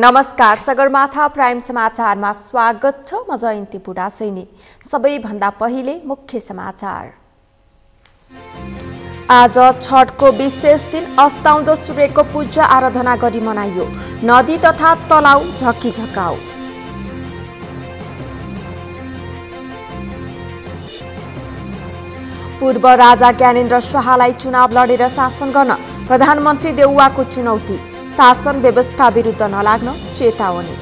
नमस्कार, सगरमाथा प्राइम समाचारमा स्वागत छ। म जयन्ती बुढा सैनी। सबैभन्दा पहिले मुख्य समाचार। आज छठको विशेष दिन अस्ताउँदो सूर्यको पूजा आराधना गरी मनाइयो। नदी तथा तलाउ झक्कीझकाउ। पूर्व राजा ज्ञानेन्द्र शाहलाई चुनाव लडेर शासन गर्न प्रधानमन्त्री देउवाको चुनौती। शासन व्यवस्था विरुद्ध नलाग्न चेतावनी।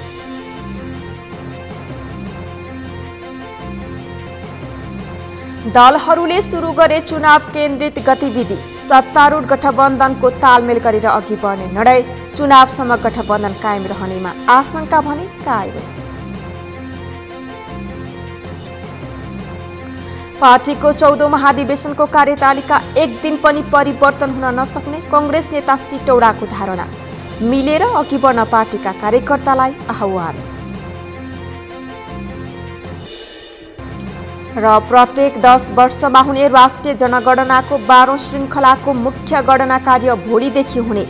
दलहरूले सुरु गरे चुनाव केन्द्रित गतिविधि। सत्तारूढ गठबन्धनको तालमेल गरेर अघि बढ्ने निर्णय। चुनावसम्म गठबन्धन कायम रहनेमा आशंका भने कायम। पार्टीको 14औं महाधिवेशनको कार्यतालिका एक दिन पनि परिवर्तन हुन नसक्ने कांग्रेस नेता सिटौडाको धारणा। मिलेर अघि बढ्न पार्टीका कार्यकर्तालाई आह्वान। र प्रत्येक 10 वर्षमा हुने राष्ट्रिय जनगणनाको 12औं श्रृङ्खलाको मुख्य गणना कार्य भोलिदेखि हुने।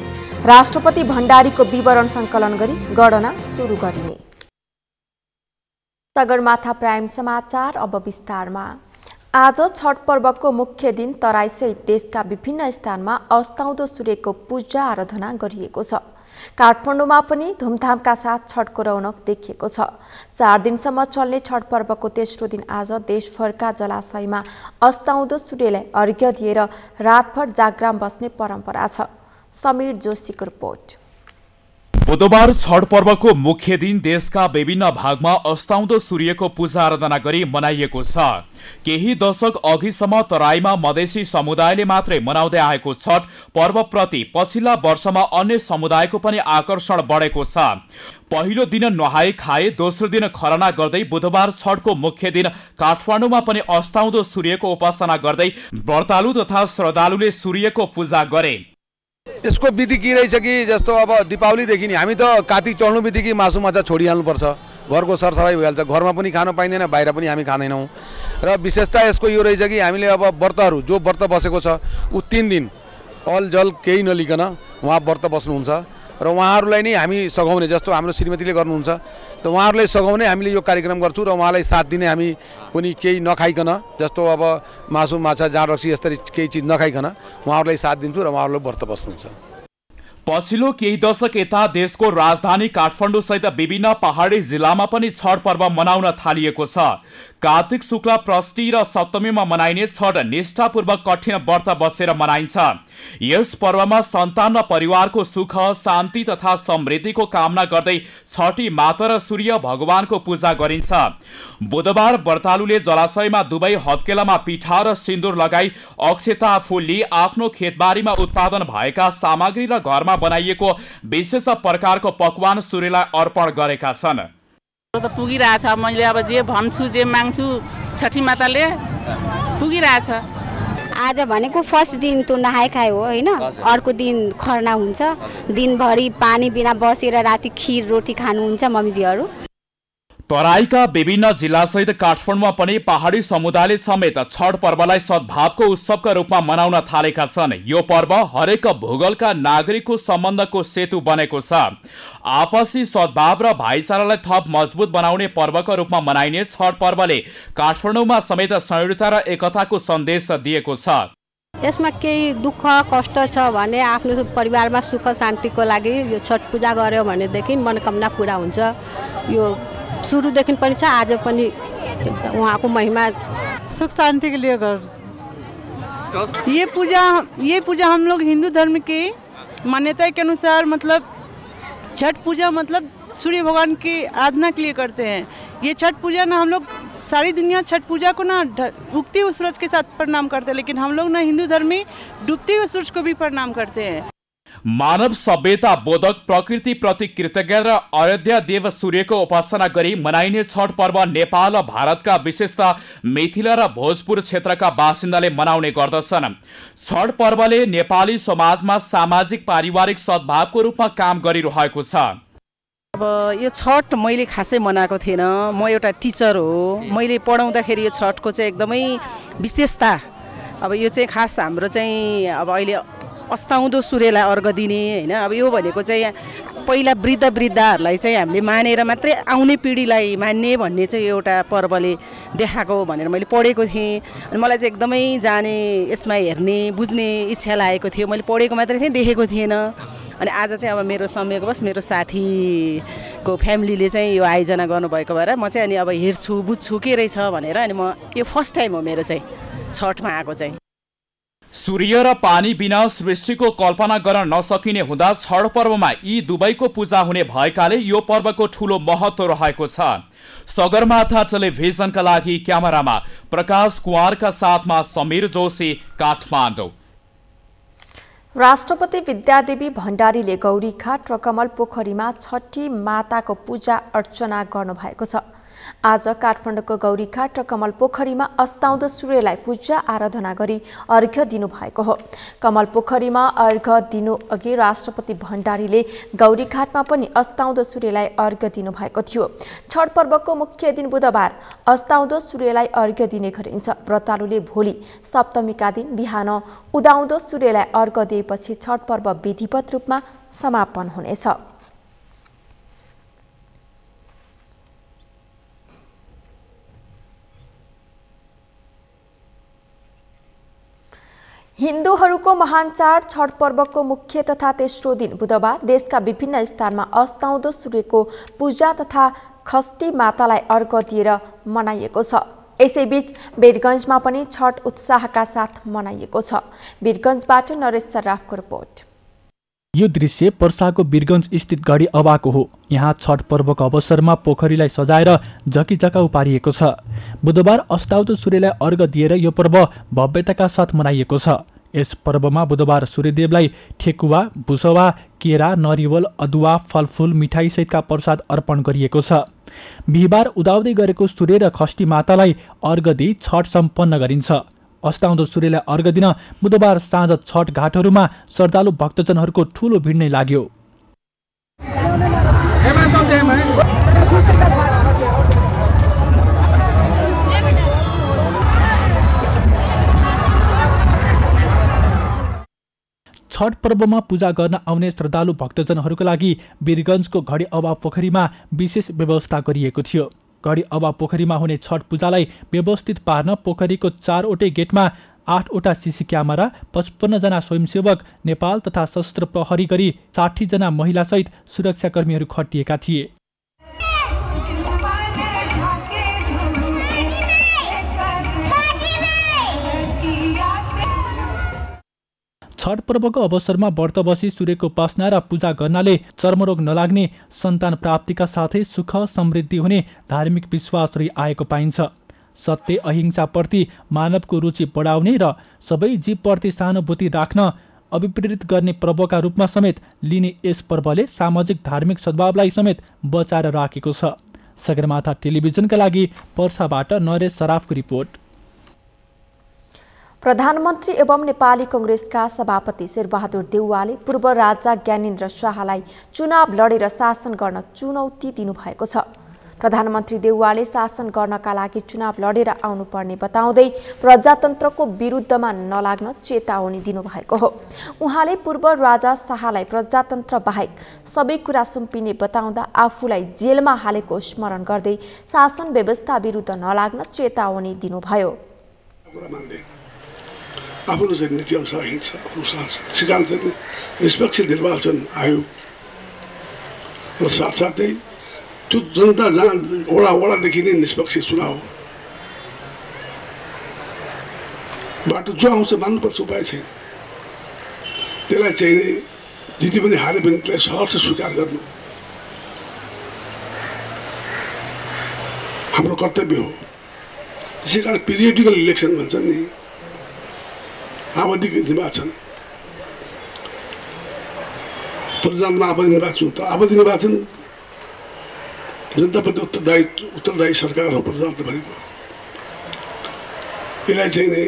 राष्ट्रपति भण्डारीको विवरण सङ्कलन गरी गणना सुरु गरिने। सगरमाथा प्राइम समाचार अब विस्तारमा। आज छठ पर्वको मुख्य दिन तराईसहित देशका विभिन्न स्थानमा अस्ताउँदो सूर्यको पूजा आराधना गरिएको छ। काठमाडौँमा पनि धुमधामका साथ छठको रौनक देखिएको छ। 4 दिनसम्म चल्ने छठ पर्वको तेस्रो दिन आज देशभरका जलाशयमा अस्ताउँदो सूर्यलाई अर्घ्य दिएर रातभर जागराम बस्ने परम्परा छ। समीर जोशीको रिपोर्ट। बुधबार छठ पर्वको मुख्य दिन देशका विभिन्न भागमा अस्ताउँदो सूर्यको पूजा आराधना गरी मनाइएको छ। केही दशक अघिसम्म तराईमा मधेसी समुदायले मात्रै मनाउँदै आएको छठ पर्वप्रति पछिल्ला वर्षमा अन्य समुदायको पनि आकर्षण बढेको छ। पहिलो दिन नुहाई खाए, दोस्रो दिन खरना गर्दै बुधबार छठको मुख्य दिन काठमाडौँमा पनि अस्ताउँदो सूर्यको उपासना गर्दै व्रतालु तथा श्रद्धालुले सूर्यको पूजा गरे। यसको विधि के रहेछ कि जस्तो अब दीपावलीदेखि नि हामी त कार्तिक चढ्नु बित्तिकै मासु माछा छोडिहाल्नुपर्छ। घरको सरसफाइ भइहाल्छ। घरमा पनि खान पाइँदैन, बाहिर पनि हामी खाँदैनौँ। र विशेषता यसको यो रहेछ कि हामीले अब व्रतहरू जो व्रत बसेको छ ऊ 3 दिन अल जल केही नलिकन उहाँ व्रत बस्नुहुन्छ र उहाँहरूलाई नै हामी सघाउने। जस्तो हाम्रो श्रीमतीले गर्नुहुन्छ त उहाँहरूलाई सघाउने हामीले यो कार्यक्रम गर्छौँ र उहाँलाई साथ दिने हामी पनि केही नखाइकन, जस्तो अब मासु माछा जाँड रक्सी यस्तरी केही चिज नखाइकन उहाँहरूलाई साथ दिन्छौँ र उहाँहरूले व्रत बस्नुहुन्छ। पछिल्लो केही दशक यता देशको राजधानी काठमाडौँ सहित विभिन्न पहाडी जिल्लामा पनि छठ पर्व मनाउन थालिएको छ। कार्तिक शुक्ल षष्ठी र सप्तमीमा मनाइने छठ निष्ठापूर्वक कठिन व्रत बसेर मनाइन्छ। यस पर्वमा सन्तान र परिवारको सुख शान्ति तथा समृद्धिको कामना गर्दै छठी माता र सूर्य भगवानको पूजा गरिन्छ। बुधबार व्रतालुले जलाशयमा दुवै हत्केलामा पिठा र सिन्दुर लगाई अक्षता फूल लिई आफ्नो खेतबारीमा उत्पादन भएका सामग्री र घरमा बनाइएको विशेष प्रकारको पकवान सूर्यलाई अर्पण गरेका छन्। त पुगिरहेछ। मैले अब जे भन्छु जे माग्छु छठी माताले पुगिरहेछ। आज भनेको फर्स्ट दिन त नहाए खाए हो हैन। अर्को दिन खरना हुन्छ। दिनभरि पानी बिना बसेर राति खिर रोटी खानुहुन्छ मम्मीजीहरू। तराईका विभिन्न जिल्लासहित काठमाडौँमा पनि पहाडी समुदायले समेत छठ पर्वलाई सद्भावको उत्सवका रूपमा मनाउन थालेका छन्। यो पर्व हरेक भूगोलका नागरिकको सम्बन्धको सेतु बनेको छ। आपसी सद्भाव र भाइचारालाई थप मजबुत बनाउने पर्वको रूपमा मनाइने छठ पर्वले काठमाडौँमा समेत संयुक्तता र एकताको सन्देश दिएको छ। यसमा केही दुःख कष्ट छ भने आफ्नो परिवारमा सुख शान्तिको लागि यो छठ पूजा गर्यो भनेदेखि मनोकामना पुरा हुन्छ। यो सुरुदेखि पनि छ, आज पनि उहाँको महिमा सुख शांति के लिए कर। ये पूजा हम लोग हिंदू धर्म के मान्यता के अनुसार मतलब छठ पूजा मतलब सूर्य भगवान की आराधना के लिए करते हैं। ये छठ पूजा ना हम लोग सारी दुनिया छठ पूजा को ना उगते हुए सूरज के साथ प्रणाम करते हैं, लेकिन हम लोग ना हिंदू धर्म में डूबते हुए सूरज को भी प्रणाम करते हैं। मानव सभ्यता बोधक प्रकृति प्रति कृतज्ञ र अयोध्या देव सूर्यको उपासना गरी मनाइने छठ पर्व नेपाल र भारतका विशेषता मिथिला र भोजपुर क्षेत्रका बासिन्दाले मनाउने गर्दछन्। छठ पर्वले नेपाली समाजमा सामाजिक पारिवारिक सद्भावको रूपमा काम गरिरहेको छ। अब यो छठ मैले खासै मनाएको थिएन। म एउटा टिचर हो। मैले पढाउँदाखेरि यो छठको चाहिँ एकदमै विशेषता अब यो चाहिँ खास हाम्रो चाहिँ अब अहिले अस्ताउँदो सूर्यलाई अर्घ दिने हैन। अब यो भनेको चाहिँ पहिला वृद्धहरूलाई चाहिँ हामीले मानेर मात्रै आउने पिँढीलाई मान्ने भन्ने चाहिँ एउटा पर्वले देखाएको भनेर मैले पढेको थिएँ। अनि मलाई चाहिँ एकदमै जाने यसमा हेर्ने बुझ्ने इच्छा लागेको थियो। मैले पढेको मात्रै थिएँ, देखेको थिएन। अनि आज चाहिँ अब मेरो संयोगवश मेरो साथीको फ्यामिलीले चाहिँ यो आयोजना गर्नुभएको भएर म चाहिँ अनि अब हेर्छु बुझ्छु के रहेछ भनेर अनि म यो फर्स्ट टाइम हो मेरो चाहिँ छठमा आएको चाहिँ। सूर्य र पानी बिना सृष्टिको कल्पना गर्न नसकिने हुँदा छठ पर्वमा यी दुवैको पूजा हुने भएकाले यो पर्वको ठूलो महत्त्व रहेको छ। सगरमाथा टेलिभिजनका लागि क्यामेरामा प्रकाश कुमारका साथमा समीर जोशी, काठमाडौँ। राष्ट्रपति विद्यादेवी भण्डारीले गौरीघाट र कमल पोखरीमा छठी माताको पूजा अर्चना गर्नुभएको छ। आज काठमाडौँको गौरीघाट र कमल पोखरीमा अस्ताउँदो सूर्यलाई पूजा आराधना गरी अर्घ्य दिनुभएको हो। कमल पोखरीमा अर्घ्य दिनु अघि राष्ट्रपति भण्डारीले गौरीघाटमा पनि अस्ताउँदो सूर्यलाई अर्घ्य दिनुभएको थियो। छठ पर्वको मुख्य दिन बुधबार अस्ताउँदो सूर्यलाई अर्घ्य दिने गरिन्छ। व्रतालुले भोलि सप्तमीका दिन बिहान उदाउँदो सूर्यलाई अर्घ्य दिएपछि छठ पर्व विधिवत रूपमा समापन हुनेछ। हिन्दूहरूको महान चाड छठ पर्वको मुख्य तथा तेस्रो दिन बुधबार देशका विभिन्न स्थानमा अस्ताउँदो सूर्यको पूजा तथा खष्टी मातालाई अर्घ्य दिएर मनाइएको छ। यसैबीच वीरगञ्जमा पनि छठ उत्साहका साथ मनाइएको छ। वीरगञ्जबाट नरेश सराफको रिपोर्ट। यो दृश्य पर्साको वीरगञ्ज स्थित गढी अवाको हो। यहाँ छठ पर्वको अवसरमा पोखरीलाई सजाएर झकीझकाउ पारिएको छ। बुधबार अस्ताउँदो सूर्यलाई अर्घ्य दिएर यो पर्व भव्यताका साथ मनाइएको छ। यस पर्वमा बुधबार सूर्यदेवलाई ठेकुवा, भुसवा, केरा, नरिवल, अदुवा, फलफूल, मिठाई सहितका प्रसाद अर्पण गरिएको छ। बिहिबार उदाउँदै गरेको सूर्य र खष्टी मातालाई अर्घ्य दिई छठ सम्पन्न गरिन्छ। अस्ताउँदो सूर्यलाई अर्घ्य दिन बुधबार साँझ छठ घाटहरूमा श्रद्धालु भक्तजनहरूको ठूलो भिड नै लाग्यो। छठ पर्वमा पूजा गर्न आउने श्रद्धालु भक्तजनहरूका लागि वीरगञ्जको घडी अवा पोखरीमा विशेष व्यवस्था गरिएको थियो। घडी अवा पोखरीमा हुने छठ पूजालाई व्यवस्थित पार्न पोखरीको 4वटै गेटमा 8वटा सीसी क्यामेरा, 55 जना स्वयंसेवक, नेपाल तथा सशस्त्र प्रहरी गरी 60 जना महिला सहित सुरक्षाकर्मीहरू खटिएका थिए। छठ पर्वको अवसरमा व्रत बसी सूर्यको उपासना र पूजा गर्नाले चर्मरोग नलाग्ने, सन्तान प्राप्तिका साथै सुख समृद्धि हुने धार्मिक विश्वास रही आएको पाइन्छ। सत्य अहिंसाप्रति मानवको रुचि बढाउने र सबै जीवप्रति सहानुभूति राख्न अभिप्रेरित गर्ने पर्वका रूपमा समेत लिने यस पर्वले सामाजिक धार्मिक सद्भावलाई समेत बचाएर राखेको छ। सगरमाथा टेलिभिजनका लागि पर्साबाट नरेश सराफको रिपोर्ट। प्रधानमन्त्री एवं नेपाली कांग्रेसका सभापति शेरबहादुर देउवाले पूर्व राजा ज्ञानेन्द्र शाहलाई चुनाव लडेर शासन गर्न चुनौती दिनुभएको छ। प्रधानमन्त्री देउवाले शासन गर्नका लागि चुनाव लडेर आउनुपर्ने बताउँदै प्रजातन्त्रको विरुद्धमा नलाग्न चेतावनी दिनुभएको हो। उहाँले पूर्व राजा शाहलाई प्रजातन्त्र बाहेक सबै कुरा सुम्पिने बताउँदा आफूलाई जेलमा हालेको स्मरण गर्दै शासन व्यवस्था विरुद्ध नलाग्न चेतावनी दिनुभयो। आफ्नो चाहिँ नीति अनुसार हिँड्छ, सिकान्छ निष्पक्ष निर्वाचन आयोग र साथसाथै त्यो जनता जहाँ वडादेखि नै निष्पक्ष चुनाव बाटो जो आउँछ मान्नुपर्छ, उपाय छैन। त्यसलाई चाहिँ जिते पनि हारे पनि त्यसलाई सहर्ष स्वीकार गर्नु हाम्रो कर्तव्य हो। त्यसै कारण पिरियडिकल इलेक्सन भन्छन् नि, आवधिक निर्वाचन, प्रजातन्त्रमा आवधि निर्वाचन त आवधि निर्वाचन जनताप्रति उत्तरदायी सरकार हो प्रजातन्त्र भनेको। यसलाई चाहिँ नि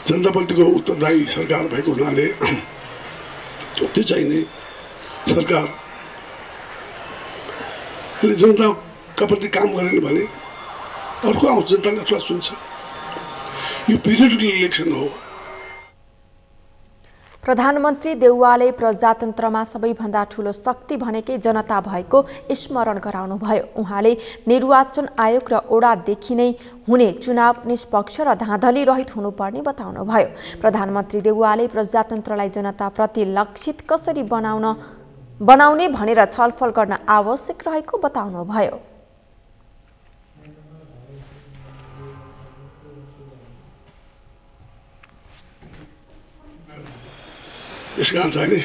जनताप्रतिको उत्तरदायी सरकार भएको हुनाले त्यो चाहिँ नि सरकारले जनताका प्रति काम गरेन भने अर्को आउँछ, जनताले आफूलाई सुन्छ। यो पिरियडिकल इलेक्सन हो। प्रधानमन्त्री देउवाले प्रजातन्त्रमा सबैभन्दा ठूलो शक्ति भनेकै जनता भएको स्मरण गराउनुभयो। उहाँले निर्वाचन आयोग र ओडादेखि नै हुने चुनाव निष्पक्ष र धाँधली रहित हुनुपर्ने बताउनुभयो। प्रधानमन्त्री देउवाले प्रजातन्त्रलाई जनताप्रति लक्षित कसरी बनाउने भनेर छलफल गर्न आवश्यक रहेको बताउनुभयो। यस कारण चाहिँ नि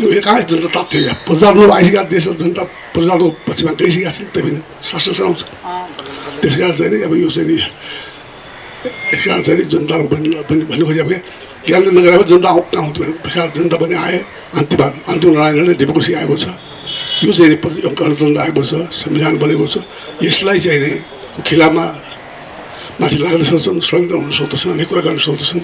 यो एकाएक जनता तथ्य हो। प्रजातन्त्र आइसकेका देश जनता प्रजाको पक्षमा गइसकेका छन्, त्यही पनि शासन चलाउँछ। त्यस कारण चाहिँ नि अब यो चाहिँ नि यस कारण चाहिँ जनता भन्नु खोजेको ज्ञानले नगरेको जनता कहाँ आउँथ्यो भने जनता पनि आए। अन्तिम लडाइँले डेमोक्रेसी आएको छ। यो चाहिँ गणतन्त्र आएको छ, संविधान बनेको छ। यसलाई चाहिँ नि खिलाफमा माथि लाग्न सक्छन्, स्वतन्त्र हुन सक्दछन्, अनेक कुरा गर्न सक्दछन्।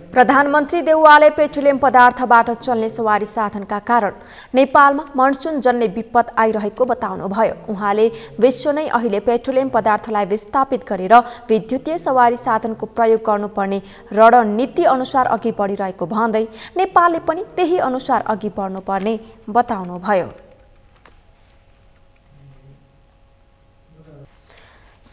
प्रधानमन्त्री देउवाले पेट्रोलियम पदार्थबाट चल्ने सवारी साधनका कारण नेपालमा मनसुन जन्य विपद आइरहेको बताउनुभयो। उहाँले विश्व नै अहिले पेट्रोलियम पदार्थलाई विस्थापित गरेर विद्युतीय सवारी साधनको प्रयोग गर्नुपर्ने रणनीति अनुसार अघि बढिरहेको भन्दै नेपालले पनि त्यही अनुसार अघि बढ्नुपर्ने बताउनुभयो।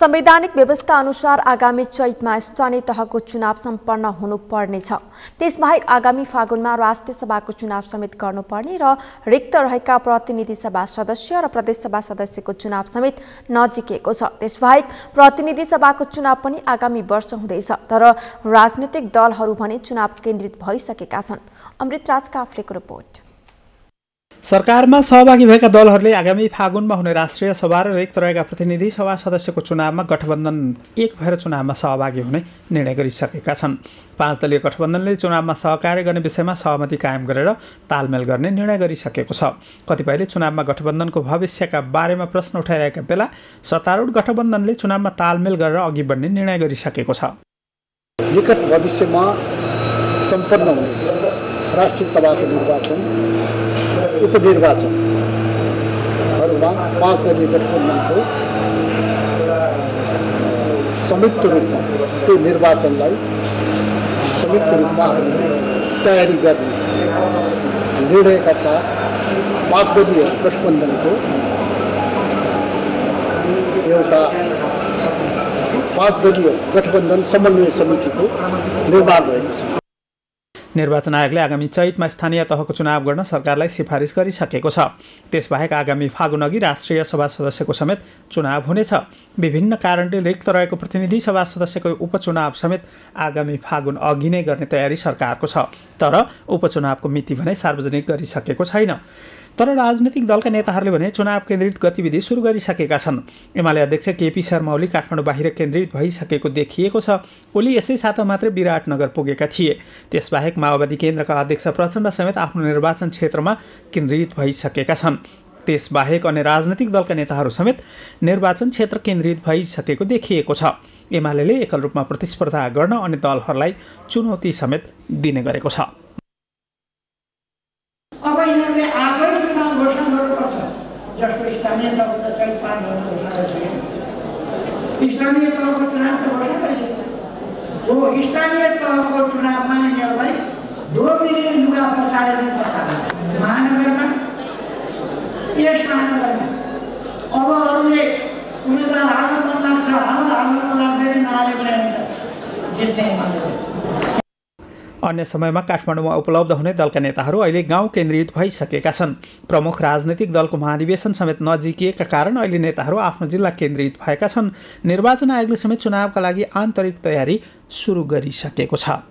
संवैधानिक व्यवस्था अनुसार आगामी चैतमा स्थानीय तहको चुनाव सम्पन्न हुनुपर्नेछ। त्यसबाहेक आगामी फागुनमा राष्ट्रिय सभाको चुनाव समेत गर्नुपर्ने र रिक्त रहेका प्रतिनिधि सभा सदस्य र प्रदेश सभा सदस्यको चुनाव समेत नजिकेको छ। त्यसबाहेक प्रतिनिधि सभाको चुनाव पनि आगामी वर्ष हुँदैछ, तर राजनीतिक दलहरू भने चुनाव केन्द्रित भइसकेका छन्। अमृतराज काफ्लेको रिपोर्ट। सरकारमा सहभागी भएका दलहरूले आगामी फागुनमा हुने राष्ट्रिय सभा र रिक्त रहेका प्रतिनिधि सभा सदस्यको चुनावमा गठबन्धन एक भएर चुनावमा सहभागी हुने निर्णय गरिसकेका छन्। 5 दलीय गठबन्धनले चुनावमा सहकार्य गर्ने विषयमा सहमति कायम गरेर तालमेल गर्ने निर्णय गरिसकेको छ। कतिपयले चुनावमा गठबन्धनको भविष्यका बारेमा प्रश्न उठाइरहेका बेला सत्तारूढ गठबन्धनले चुनावमा तालमेल गरेर अघि बढ्ने निर्णय गरिसकेको छ। निकट भविष्यमा सम्पन्न हुने राष्ट्रिय सभाको निर्वाचन, उपनिर्वाचनहरूमा 5 दलीय गठबन्धनको संयुक्त रूपमा त्यो निर्वाचनलाई संयुक्त रूपमा तयारी गर्ने निर्णयका साथ 5 दलीय गठबन्धनको एउटा 5 दलीय गठबन्धन समन्वय समितिको निर्माण भएको छ। निर्वाचन आयोगले आगामी चैतमा स्थानीय तहको चुनाव गर्न सरकारलाई सिफारिस गरिसकेको छ। त्यसबाहेक आगामी फागुन अघि राष्ट्रिय सभा सदस्यको समेत चुनाव हुनेछ। विभिन्न कारणले रिक्त रहेको प्रतिनिधि सभा सदस्यको उपचुनाव समेत आगामी फागुन अघि नै गर्ने तयारी सरकारको छ, तर उपचुनावको मिति भने सार्वजनिक गरिसकेको छैन। तर राजनीतिक दलका नेताहरूले भने चुनाव केन्द्रित गतिविधि सुरु गरिसकेका छन्। एमाले अध्यक्ष केपी शर्मा ओली काठमाडौँ बाहिर केन्द्रित भइसकेको देखिएको छ। ओली यसै साता मात्रै विराटनगर पुगेका थिए। त्यसबाहेक माओवादी केन्द्रका अध्यक्ष प्रचण्ड समेत आफ्नो निर्वाचन क्षेत्रमा केन्द्रित भइसकेका छन्। त्यसबाहेक अन्य राजनीतिक दलका नेताहरू समेत निर्वाचन क्षेत्र केन्द्रित भइसकेको देखिएको छ। एमाले एकल रूपमा प्रतिस्पर्धा गर्न अन्य दलहरूलाई चुनौती समेत दिने गरेको छ। अब यिनीहरूले आफै चुनाव घोषणा गर्नुपर्छ, जस्तो स्थानीय तहको चाहिँ 5 गते घोषणा गरिसक्यो। स्थानीय तहको चुनाव त घोषणा गरिसक्यो। हो स्थानीय तहको चुनावमा यिनीहरूलाई दोमिने लुगा पसारेर महानगरमा यस महानगरमा अब अरूले उम्मेदवार हाल्न मन लाग्छ, हाल्न मन लाग्दैन, नहाले पनि हुन्छ, जित्ने मान्छे। अन्य समयमा काठमाडौँमा उपलब्ध हुने दलका नेताहरू अहिले गाउँ केन्द्रित भइसकेका छन्। प्रमुख राजनीतिक दलको महाधिवेशन समेत नजिकिएका कारण अहिले नेताहरू आफ्नो जिल्ला केन्द्रित भएका छन्। निर्वाचन आयोगले समेत चुनावका लागि आन्तरिक तयारी सुरु गरिसकेको छ।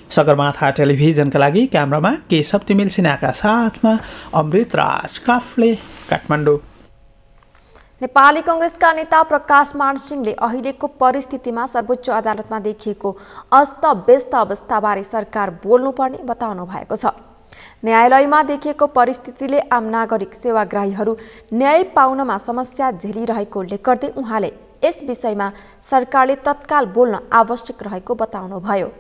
सगरमाथा टेलिभिजनका लागि क्यामेरामा केशव तिमिल सिन्हाका साथमा अमृतराज काफ्ले, काठमाडौँ। नेपाली कांग्रेसका नेता प्रकाश मानसिंहले अहिलेको परिस्थितिमा सर्वोच्च अदालतमा देखिएको अस्तव्यस्त अवस्थाबारे सरकार बोल्नुपर्ने बताउनु भएको छ। न्यायालयमा देखिएको परिस्थितिले आम नागरिक सेवाग्राहीहरू न्याय पाउनमा समस्या झेलिरहेको उल्लेख गर्दै उहाँले यस विषयमा सरकारले तत्काल बोल्न आवश्यक रहेको बताउनुभयो।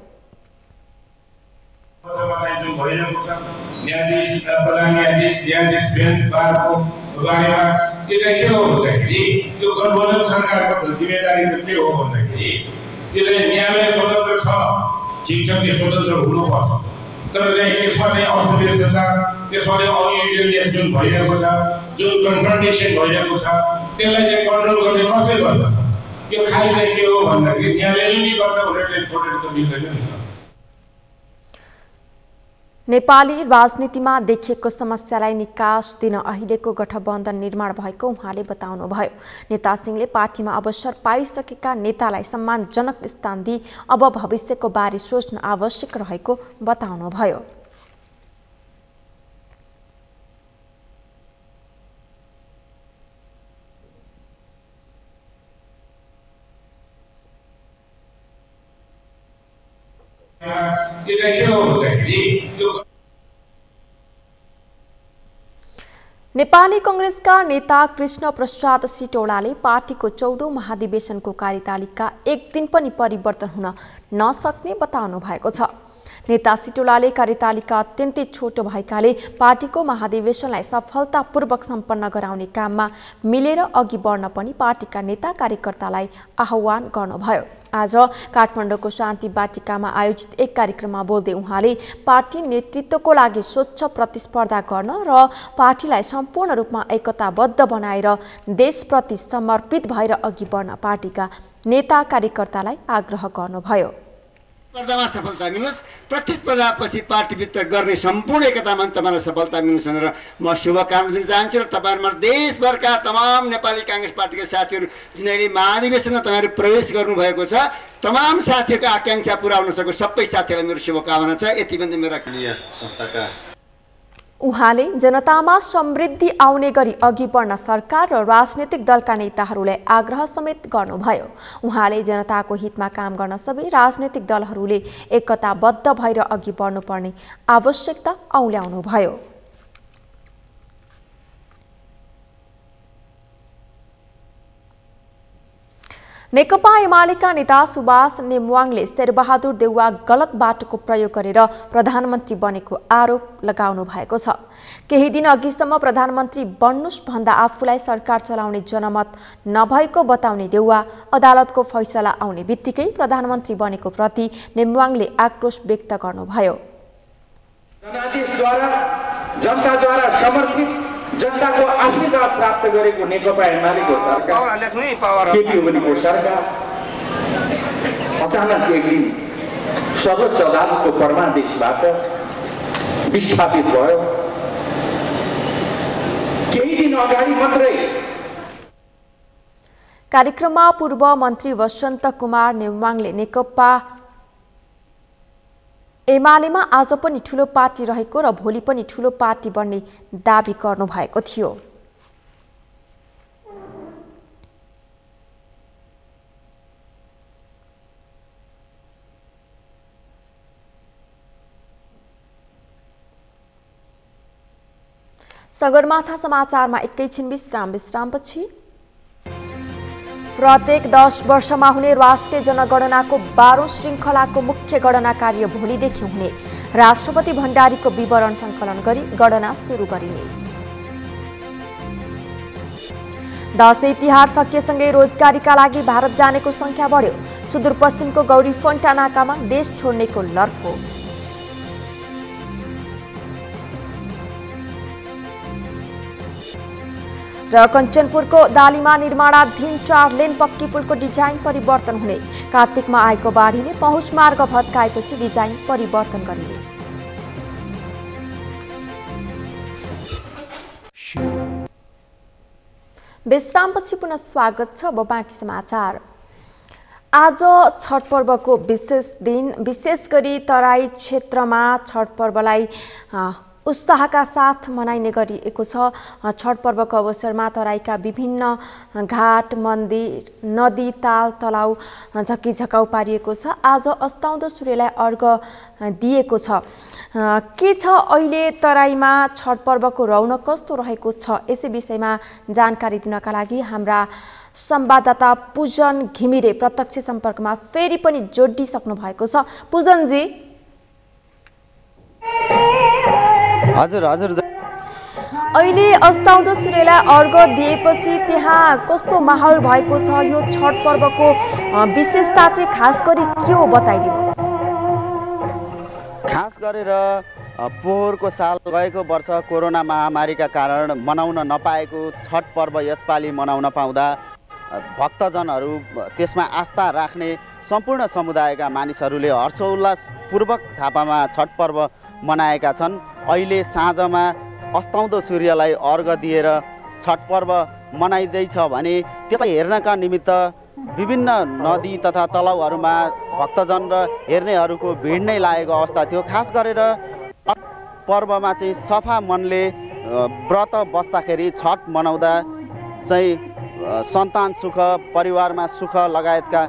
यो चाहिँ के हो भन्दाखेरि त्यो गठबन्धन सरकारको जिम्मेदारी के हो भन्दाखेरि यो चाहिँ न्यायालय स्वतन्त्र छ, ठिक छ त्यो स्वतन्त्र हुनुपर्छ तर चाहिँ यसमा चाहिँ असन्तुष्टता त्यसमा चाहिँ अनयुजुअल जुन भइरहेको छ जुन कन्फ्रन्टेसन भइरहेको छ त्यसलाई चाहिँ कन्ट्रोल गर्ने कसले गर्छ यो खाली चाहिँ के हो भन्दाखेरि न्यायालयले नै गर्छ भनेर चाहिँ छोडेर त मिल्दैन नि नेपाली राजनीतिमा देखिएको समस्यालाई निकास दिन अहिलेको गठबन्धन निर्माण भएको उहाँले बताउनुभयो। नेता सिंहले पार्टीमा अवसर पाइसकेका नेतालाई सम्मानजनक स्थान दिई अब भविष्यको बारे सोच्न आवश्यक रहेको बताउनुभयो। यो चाहिँ के हो भन्दाखेरि नेपाली कांग्रेसका नेता कृष्ण प्रसाद सिटौलाले पार्टीको 14औं महाधिवेशनको कार्यतालिका एक दिन पनि परिवर्तन हुन नसक्ने बताउनु भएको छ। नेता सिटौलाले कार्यतालिका अत्यन्तै छोटो भएकाले पार्टीको महाधिवेशनलाई सफलतापूर्वक सम्पन्न गराउने काममा मिलेर अघि बढ्न पनि पार्टीका नेता कार्यकर्तालाई आह्वान गर्नुभयो। आज काठमाडौँको शान्ति बाटिकामा आयोजित एक कार्यक्रममा बोल्दै उहाँले पार्टी नेतृत्वको लागि स्वच्छ प्रतिस्पर्धा गर्न र पार्टीलाई सम्पूर्ण रूपमा एकताबद्ध बनाएर देशप्रति समर्पित भएर अघि बढ्न पार्टीका नेता कार्यकर्तालाई आग्रह गर्नुभयो। प्रतिस्पर्धामा सफलता मिलोस्, प्रतिस्पर्धापछि पार्टीभित्र गर्ने सम्पूर्ण एकतामा तपाईँलाई सफलता मिलोस् भनेर म शुभकामना दिन चाहन्छु र तपाईँहरूमा देशभरका तमाम नेपाली कांग्रेस पार्टीका साथीहरू जुन अहिले महाधिवेशनमा तपाईँहरू प्रवेश गर्नुभएको छ तमाम साथीहरूको आकांक्षा पूरा हुन सकोस् सबै साथीहरूलाई मेरो शुभकामना छ। यति भन्दै मेरा संस्थाका उहाँले जनतामा समृद्धि आउने गरी अघि बढ्न सरकार र राजनीतिक दलका नेताहरूलाई आग्रह समेत गर्नुभयो। उहाँले जनताको हितमा काम गर्न सबै राजनीतिक दलहरूले एकताबद्ध भएर अघि बढ्नुपर्ने आवश्यकता औल्याउनुभयो। नेकपा एमालेका नेता सुभाष नेमवाङले शेरबहादुर देउवा गलत बाटोको प्रयोग गरेर प्रधानमन्त्री बनेको आरोप लगाउनु भएको छ। केही दिन अघिसम्म प्रधानमन्त्री बन्नुस् भन्दा आफूलाई सरकार चलाउने जनमत नभएको बताउने देउवा अदालतको फैसला आउने बित्तिकै प्रधानमन्त्री बनेको प्रति नेमवाङले आक्रोश व्यक्त गर्नुभयो। जनादेशद्वारा जनताद्वारा समर्थित जनताको आशीर्वाद प्राप्त गरेको नेकपा एमालेको सरकार केपी ओलीको सरकार अचानक एक दिन सर्वोच्च अदालतको फरमादेशबाट विस्थापित भयो। केही दिन अगाडि मात्रै कार्यक्रममा पूर्व मन्त्री वसन्त कुमार नेमवाङले नेकपा एमालेमा आज पनि ठूलो पार्टी रहेको र भोलि पनि ठूलो पार्टी बन्ने दाबी गर्नु भएको थियो। सगरमाथा समाचारमा एकैछिन विश्रामपछि प्रत्येक 10 वर्षमा हुने राष्ट्रिय जनगणनाको 12औं श्रृङ्खलाको मुख्य गणना कार्य भोलिदेखि हुने राष्ट्रपति भण्डारीको विवरण सङ्कलन गरी गणना सुरु गरिने। दशैं तिहार सकिएसँगै रोजगारीका लागि भारत जानेको संख्या बढ्यो। सुदूरपश्चिमको गौरीफन्टा नाकामा देश छोड्नेको लर्को। र कञ्चनपुरको दालीमा निर्माणाधीन 4 लेन पक्की पुलको डिजाइन परिवर्तन हुने। कार्तिकमा आएको बाढीले पहुँच मार्ग भत्काएपछि डिजाइन परिवर्तन गरिने। विश्रामपछि पुनः स्वागत छ। अब बाँकी समाचार। आज छठ पर्वको विशेष दिन, विशेष गरी तराई क्षेत्रमा छठ पर्वलाई उत्साहका साथ मनाइने गरिएको छ। छठ पर्वको अवसरमा तराईका विभिन्न घाट, मन्दिर, नदी, ताल, तलाउ झकीझकाउ पारिएको छ। आज अस्ताउँदो सूर्यलाई अर्घ दिएको छ। के छ अहिले तराईमा छठ पर्वको रौनक कस्तो रहेको छ, यसै विषयमा जानकारी दिनका लागि हाम्रा संवाददाता पूजन घिमिरे प्रत्यक्ष सम्पर्कमा फेरि पनि जोडिसक्नु भएको छ। पूजनजी, हजुर हजुर, अहिले अस्ताउँदो सूर्यलाई अर्घ दिएपछि त्यहाँ कस्तो माहौल भएको छ? यो छठ पर्वको विशेषता चाहिँ खास गरी के हो बताइदिनुहोस्। गरेर पोहोरको साल गएको वर्ष कोरोना महामारीका कारण मनाउन नपाएको छठ पर्व यसपालि मनाउन पाउँदा भक्तजनहरू त्यसमा आस्था राख्ने सम्पूर्ण समुदायका मानिसहरूले हर्षोल्लासपूर्वक झापामा छठ पर्व मनाएका छन्। अहिले साँझमा अस्ताउँदो सूर्यलाई अर्घ दिएर छठ पर्व मनाइँदैछ भने त्यसलाई हेर्नका निमित्त विभिन्न नदी तथा तलाउहरूमा भक्तजन र हेर्नेहरूको भिड नै लागेको अवस्था थियो। खास गरेर छठ पर्वमा चाहिँ सफा मनले व्रत बस्दाखेरि छठ मनाउँदा चाहिँ सन्तान सुख, परिवारमा सुख लगायतका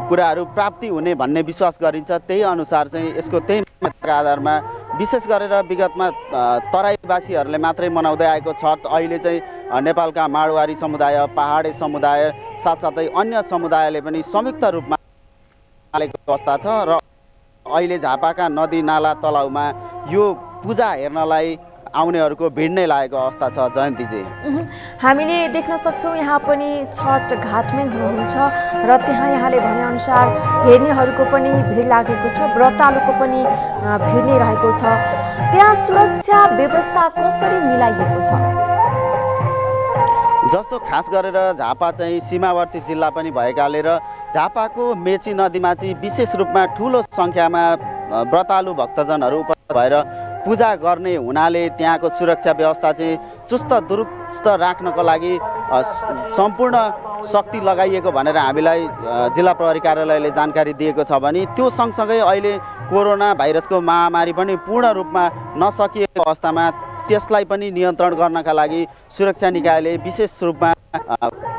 कुराहरू प्राप्ति हुने भन्ने विश्वास गरिन्छ। त्यही अनुसार चाहिँ यसको त्यही आधारमा विशेष गरेर विगतमा तराईवासीहरूले मात्रै मनाउँदै आएको छठ अहिले चाहिँ नेपालका माडवारी समुदाय, पहाडे समुदाय साथसाथै अन्य समुदायले पनि संयुक्त रूपमा पालेको अवस्था छ र अहिले झापाका नदी नाला तलाउमा यो पूजा हेर्नलाई आउनेहरूको भिड नै लागेको अवस्था छ। जयन्तीजी, हामीले देख्न सक्छौँ यहाँ पनि छठ घाटमै हुनुहुन्छ र त्यहाँ यहाँले भनेअनुसार हेर्नेहरूको पनि भिड लागेको छ, व्रतालुको पनि भिड नै रहेको छ। त्यहाँ सुरक्षा व्यवस्था कसरी मिलाइएको छ? जस्तो खास गरेर झापा चाहिँ सीमावर्ती जिल्ला पनि भएकाले र झापाको मेची नदीमा चाहिँ विशेष रूपमा ठुलो सङ्ख्यामा व्रतालु भक्तजनहरू उपस्थित भएर पूजा गर्ने हुनाले त्यहाँको सुरक्षा व्यवस्था चाहिँ चुस्त दुरुस्त राख्नको लागि सम्पूर्ण शक्ति लगाइएको भनेर हामीलाई जिल्ला प्रहरी कार्यालयले जानकारी दिएको छ भने त्यो सँगसँगै अहिले कोरोना भाइरसको महामारी पनि पूर्ण रूपमा नसकिएको अवस्थामा त्यसलाई पनि नियन्त्रण गर्नका लागि सुरक्षा निकायले विशेष रूपमा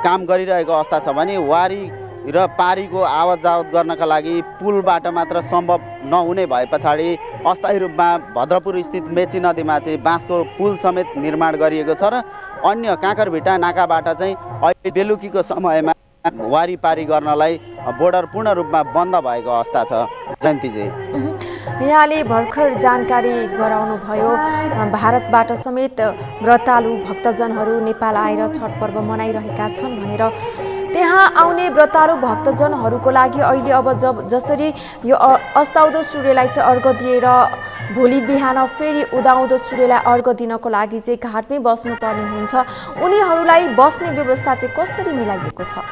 काम गरिरहेको अवस्था छ भने वारी र पारीको आवत जावत गर्नका लागि पुलबाट मात्र सम्भव नहुने भए पछाडि अस्थायी रूपमा भद्रपुर स्थित मेची नदीमा चाहिँ बाँसको पुल समेत निर्माण गरिएको छ र अन्य काँकरभिटा नाकाबाट चाहिँ अहिले बेलुकीको समयमा वारी पारी गर्नलाई बोर्डर पूर्ण रूपमा बन्द भएको अवस्था छ। जयन्तीजी, यहाँले भर्खर जानकारी गराउनु भयो भारतबाट समेत व्रतालु भक्तजनहरू नेपाल आएर छठ पर्व मनाइरहेका छन् भनेर। त्यहाँ आउने व्रतालु भक्तजनहरूको लागि अहिले अब जसरी यो अस्ताउँदो सूर्यलाई चाहिँ अर्घ दिएर भोलि बिहान फेरि उदाउँदो सूर्यलाई अर्घ दिनको लागि चाहिँ घाटमै बस्नुपर्ने हुन्छ, उनीहरूलाई बस्ने व्यवस्था चाहिँ कसरी मिलाइएको छ?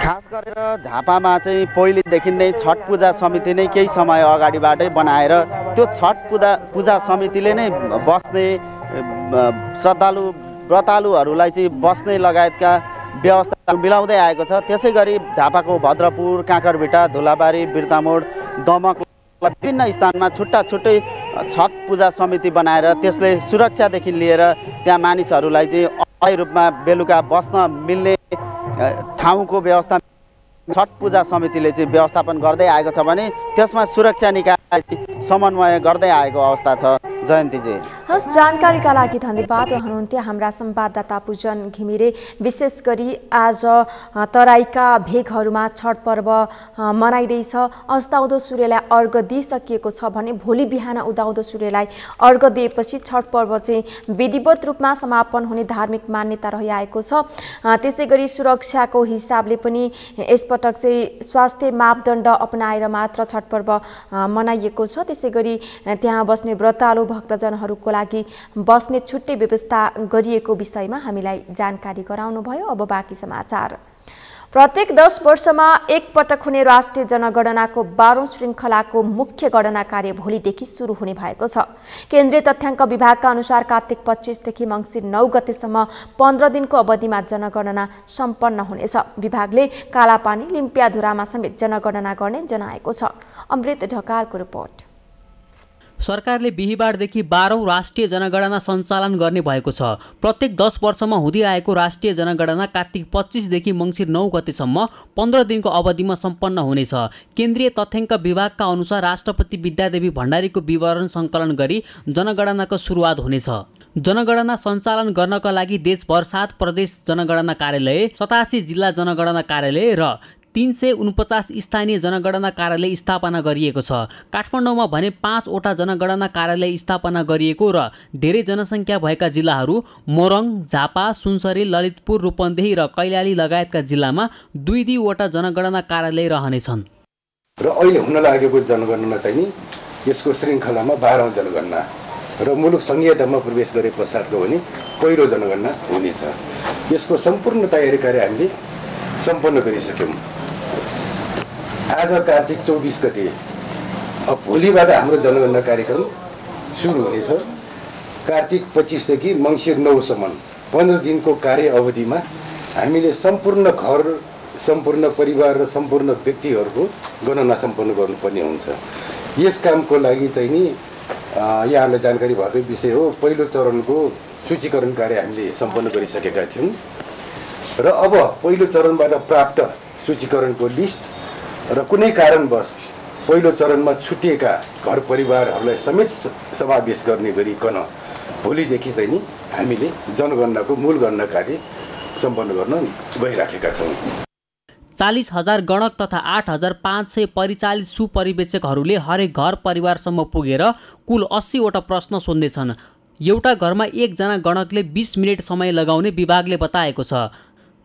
खास गरेर झापामा चाहिँ पहिलेदेखि नै छठ पूजा समिति नै केही समय अगाडिबाटै बनाएर त्यो छठ पूजा समितिले नै बस्ने श्रद्धालु व्रतालुहरूलाई चाहिँ बस्ने लगायतका व्यवस्था मिलाउँदै आएको छ। त्यसै गरी झापाको भद्रपुर, काँकरभिटा, धुलाबारी, बिर्तामोड, दमक विभिन्न स्थानमा छुट्टा छुट्टै छठ पूजा समिति बनाएर त्यसले सुरक्षादेखि लिएर त्यहाँ मानिसहरूलाई चाहिँ अस्थायी रूपमा बेलुका बस्न मिल्ने ठाउँको व्यवस्था छठ पूजा समितिले चाहिँ व्यवस्थापन गर्दै आएको छ भने त्यसमा सुरक्षा निकाय समन्वय गर्दै आएको अवस्था छ। जयन्तीजी, हस्, जानकारीका लागि धन्यवाद। हुनुहुन्थ्यो हाम्रा संवाददाता पूजन घिमिरे। विशेष गरी आज तराईका भेगहरूमा छठ पर्व मनाइँदैछ। अस्ताउँदो सूर्यलाई अर्घ दिइसकिएको छ भने भोलि बिहान उदाउँदो सूर्यलाई अर्घ दिएपछि छठ पर्व चाहिँ विधिवत रूपमा समापन हुने धार्मिक मान्यता रहिआएको छ। त्यसै गरी सुरक्षाको हिसाबले पनि यसपटक चाहिँ स्वास्थ्य मापदण्ड अपनाएर मात्र छठ पर्व मनाइएको छ। त्यसै गरी त्यहाँ बस्ने व्रतालु भक्तजनहरूको लागि बस्ने छुट्टै व्यवस्था गरिएको विषयमा हामीलाई जानकारी गराउनु भयो। अब बाँकी समाचार। प्रत्येक 10 वर्षमा एक पटक हुने राष्ट्रिय जनगणनाको 12औं श्रृङ्खलाको मुख्य गणना कार्य भोलिदेखि सुरु हुने भएको छ। केन्द्रीय तथ्याङ्क विभागका अनुसार कार्तिक 25 देखि मङ्सिर 9 गतेसम्म 15 दिनको अवधिमा जनगणना सम्पन्न हुनेछ। विभागले कालापानी, लिम्पियाधुरामा समेत जनगणना गर्ने जनाएको छ। अमृत ढकालको रिपोर्ट। सरकारले बिहीबारदेखि 12औं राष्ट्रिय जनगणना सञ्चालन गर्ने भएको छ। प्रत्येक 10 वर्षमा हुँदै आएको राष्ट्रिय जनगणना कार्तिक 25 देखि मङ्सिर 9 गतेसम्म 15 दिनको अवधिमा सम्पन्न हुनेछ। केन्द्रीय तथ्याङ्क विभागका अनुसार राष्ट्रपति विद्यादेवी भण्डारीको विवरण सङ्कलन गरी जनगणनाको सुरुवात हुनेछ। जनगणना सञ्चालन गर्नका लागि देशभर 7 प्रदेश जनगणना कार्यालय, 87 जिल्ला जनगणना कार्यालय र 349 स्थानीय जनगणना कार्यालय स्थापना गरिएको छ। काठमाडौँमा भने 5 वटा जनगणना कार्यालय स्थापना गरिएको र धेरै जनसङ्ख्या भएका जिल्लाहरू मोरङ, झापा, सुनसरी, ललितपुर, रूपन्देही र कैलाली लगायतका जिल्लामा 2-2 वटा जनगणना कार्यालय रहनेछन्। र अहिले हुन लागेको जनगणना चाहिँ यसको श्रृङ्खलामा 12औं जनगणना र मुलुक संघीयतामा प्रवेश गरे पश्चातको भने पहिलो जनगणना हुनेछ। यसको सम्पूर्ण तयारी कार्य हामीले सम्पन्न गरिसक्यौँ। आज कार्तिक 24 गते अब भोलिबाट हाम्रो जनगणना कार्यक्रम सुरु हुनेछ। कार्तिक 25 देखि मङ्सिर 9 सम्म 15 दिनको कार्य अवधिमा हामीले सम्पूर्ण घर, सम्पूर्ण परिवार र सम्पूर्ण व्यक्तिहरूको गणना सम्पन्न गर्नुपर्ने हुन्छ। यस कामको लागि चाहिँ नि यहाँलाई जानकारी भएकै विषय हो, पहिलो चरणको सूचीकरण कार्य हामीले सम्पन्न गरिसकेका थियौँ र अब पहिलो चरणबाट प्राप्त सूचीकरणको लिस्ट र कुनै कारणवश पहिलो चरणमा छुटिएका घर परिवारहरूलाई समेत समावेश गर्ने गरिकन भोलिदेखि चाहिँ नि हामीले जनगणनाको मूल गणना कार्य सम्पन्न गर्न गइराखेका छौँ। 40,000 गणक तथा 8,500 परिचालित सुपरिवेक्षकहरूले हरेक घर परिवारसम्म पुगेर कुल 80वटा प्रश्न सोध्नेछन्। एउटा घरमा एकजना गणकले 20 मिनट समय लगाउने विभागले बताएको छ।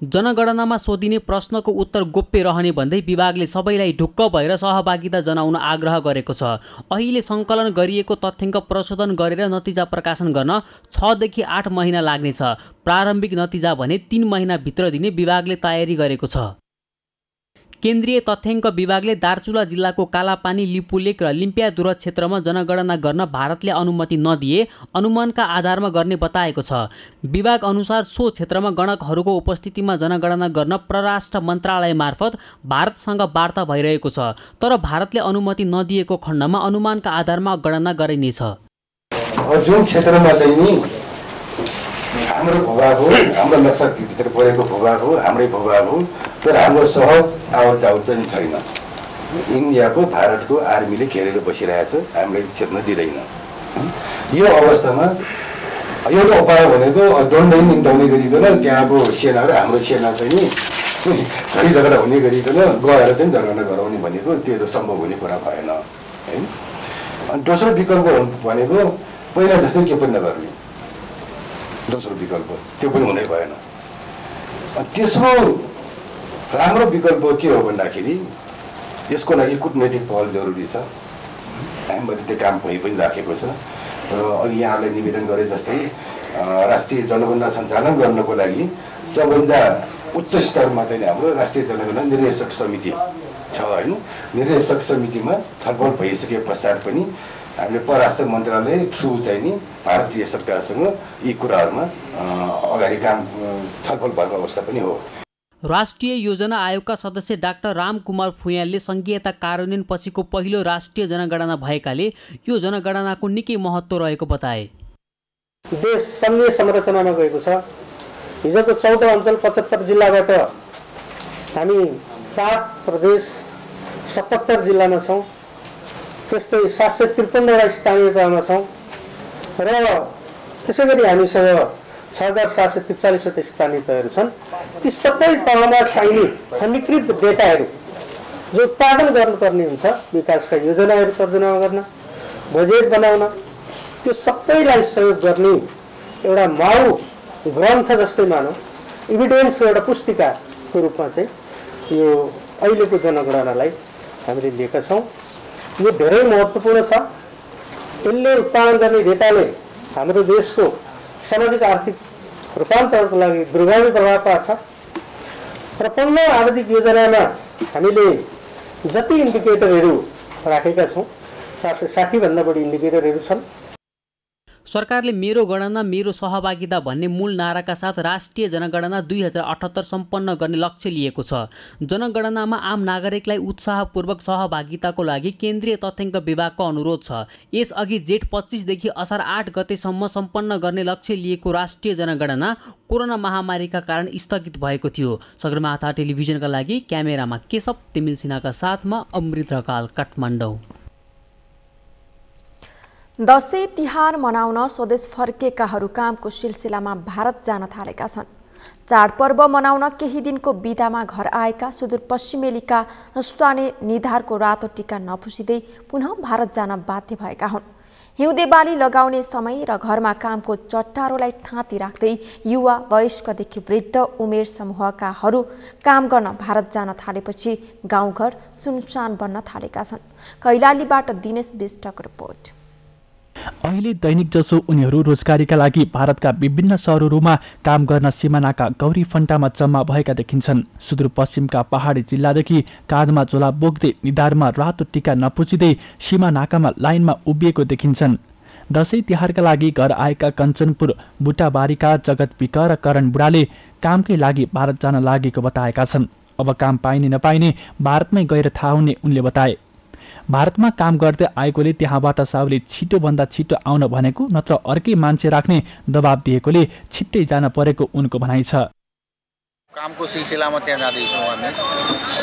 जनगणनामा सोधिने प्रश्नको उत्तर गोप्य रहने भन्दै विभागले सबैलाई ढुक्क भएर सहभागिता जनाउन आग्रह गरेको छ। अहिले सङ्कलन गरिएको तथ्याङ्क प्रशोधन गरेर नतिजा प्रकाशन गर्न 6 देखि 8 महिना लाग्नेछ। प्रारम्भिक नतिजा भने 3 महिनाभित्र दिने विभागले तयारी गरेको छ। केन्द्रीय तथ्याङ्क विभागले दार्चुला जिल्लाको कालापानी, लिपुलेक र लिम्पियादुरा क्षेत्रमा जनगणना गर्न भारतले अनुमति नदिए अनुमानका आधारमा गर्ने बताएको छ। विभाग अनुसार सो क्षेत्रमा गणकहरूको उपस्थितिमा जनगणना गर्न परराष्ट्र मन्त्रालय मार्फत भारतसँग वार्ता भइरहेको छ। तर भारतले अनुमति नदिएको खण्डमा अनुमानका आधारमा गणना गरिनेछ। जुन क्षेत्रमा चाहिँ नि हाम्रो भूभाग हो, हाम्रो नक्साभित्र परेको भूभाग हो, हाम्रै भूभाग हो, तर हाम्रो सहज आवत जावत चाहिँ छैन। इन्डियाको भारतको आर्मीले घेरेर बसिरहेछ, हामीले क्षेत्र दिँदैन। यो अवस्थामा एउटा उपाय भनेको डन्डै निम्ताउने गरिकन त्यहाँको सेना र हाम्रो सेना चाहिँ नि सही झगडा हुने गरिकन गएर चाहिँ जनगणना गराउने भनेको त्यो त सम्भव हुने कुरा भएन है। अनि दोस्रो विकल्प भनेको पहिला जस्तै के पनि नगर्ने, दोस्रो विकल्प त्यो पनि हुनै भएन। तेस्रो राम्रो विकल्प के हो भन्दाखेरि यसको लागि कूटनैतिक पहल जरुरी छ। हामीले त्यो काम भइ पनि राखेको छ र अघि यहाँलाई निवेदन गरे जस्तै राष्ट्रिय जनगणना सञ्चालन गर्नको लागि सबभन्दा उच्च स्तरमा चाहिँ हाम्रो राष्ट्रिय जनगणना निर्देशक समिति छ हैन। निर्देशक समितिमा छलफल भइसके पश्चात पनि हामीले परराष्ट्र मन्त्रालय थ्रु चाहिँ नि भारतीय सरकारसँग यी कुराहरूमा अगाडि काम छलफल भएको अवस्था पनि हो। राष्ट्रिय योजना आयोगका सदस्य डाक्टर रामकुमार फुयालले सङ्घीयता कार्यान्वयन पछिको पहिलो राष्ट्रिय जनगणना भएकाले यो जनगणनाको निकै महत्त्व रहेको बताए। देश सङ्घीय संरचनामा गएको छ। हिजोको 14 अञ्चल 75 जिल्लाबाट हामी 7 प्रदेश 77 जिल्लामा छौँ। त्यस्तै 753वटा स्थानीय तहमा छौँ र त्यसै गरी हामीसँग 6,743वटा स्थानीय तहहरू छन्। ती सबै तहमा चाहिने खण्डीकृत डेटाहरू जो उत्पादन गर्नुपर्ने हुन्छ, विकासका योजनाहरू तर्जुमा गर्न, बजेट बनाउन, त्यो सबैलाई सहयोग गर्ने एउटा माउ ग्रन्थ जस्तै मानौँ, इभिडेन्स एउटा पुस्तिकाको रूपमा चाहिँ यो अहिलेको जनगणनालाई हामीले लिएका छौँ। यो धेरै महत्त्वपूर्ण छ। यसले उत्पादन गर्ने डेटाले हाम्रो देशको सामाजिक आर्थिक रूपान्तरणको लागि दूरगामी प्रभाव पार्छ र 15 आवधिक योजनामा हामीले जति इन्डिकेटरहरू राखेका छौँ 460 भन्दा बढी इन्डिकेटरहरू छन्। सरकारले मेरो गणना मेरो सहभागिता भन्ने मूल नाराका साथ राष्ट्रिय जनगणना 2078 सम्पन्न गर्ने लक्ष्य लिएको छ। जनगणनामा आम नागरिकलाई उत्साहपूर्वक सहभागिताको लागि केन्द्रीय तथ्याङ्क विभागको अनुरोध छ। यसअघि जेठ 25 देखि असार 8 गतेसम्म सम्पन्न गर्ने लक्ष्य लिएको राष्ट्रिय जनगणना कोरोना महामारीका कारण स्थगित भएको थियो। सगरमाथा टेलिभिजनका लागि क्यामेरामा केशव तिमिल सिन्हाका साथमा अमृत ढकाल, काठमाडौँ। दशैं तिहार मनाउन स्वदेश फर्केकाहरू कामको सिलसिलामा भारत जान थालेका छन्। चाडपर्व मनाउन केही दिनको बिदामा घर आएका सुदूरपश्चिमेलीका सुताने निधारको रातो टीका नपुसिँदै पुनः भारत जान बाध्य भएका हुन्। हिउँदे बाली लगाउने समय र घरमा कामको चट्टारोलाई थाँती राख्दै युवा वयस्कदेखि वृद्ध उमेर समूहकाहरू काम गर्न भारत जान थालेपछि गाउँघर सुनसान बन्न थालेका छन्। कैलालीबाट दिनेश बिष्टको रिपोर्ट। अहिले दैनिक जसो उनीहरू रोजगारीका लागि भारतका विभिन्न सहरहरूमा काम गर्न सिमानाका गौरी फन्टामा जम्मा भएका देखिन्छन्। सुदूरपश्चिमका पहाडी जिल्लादेखि काँधमा झोला बोक्दै निधारमा रातो टीका नपुचिँदै सिमानाकामा लाइनमा उभिएको देखिन्छन्। दशैं तिहारका लागि घर आएका कञ्चनपुर बुटाबारीका जगत पिक र करण बुढाले कामकै लागि भारत जान लागेको बताएका छन्। अब काम पाइने नपाइने भारतमै गएर थाहा हुने उनले बताए। भारतमा काम गर्दै आएकोले त्यहाँबाट साउले छिटोभन्दा छिटो आउन भनेको नत्र अर्कै मान्छे राख्ने दबाब दिएकोले छिट्टै जान परेको उनको भनाइ छ। कामको सिलसिलामा त्यहाँ जाँदैछौँ हामी।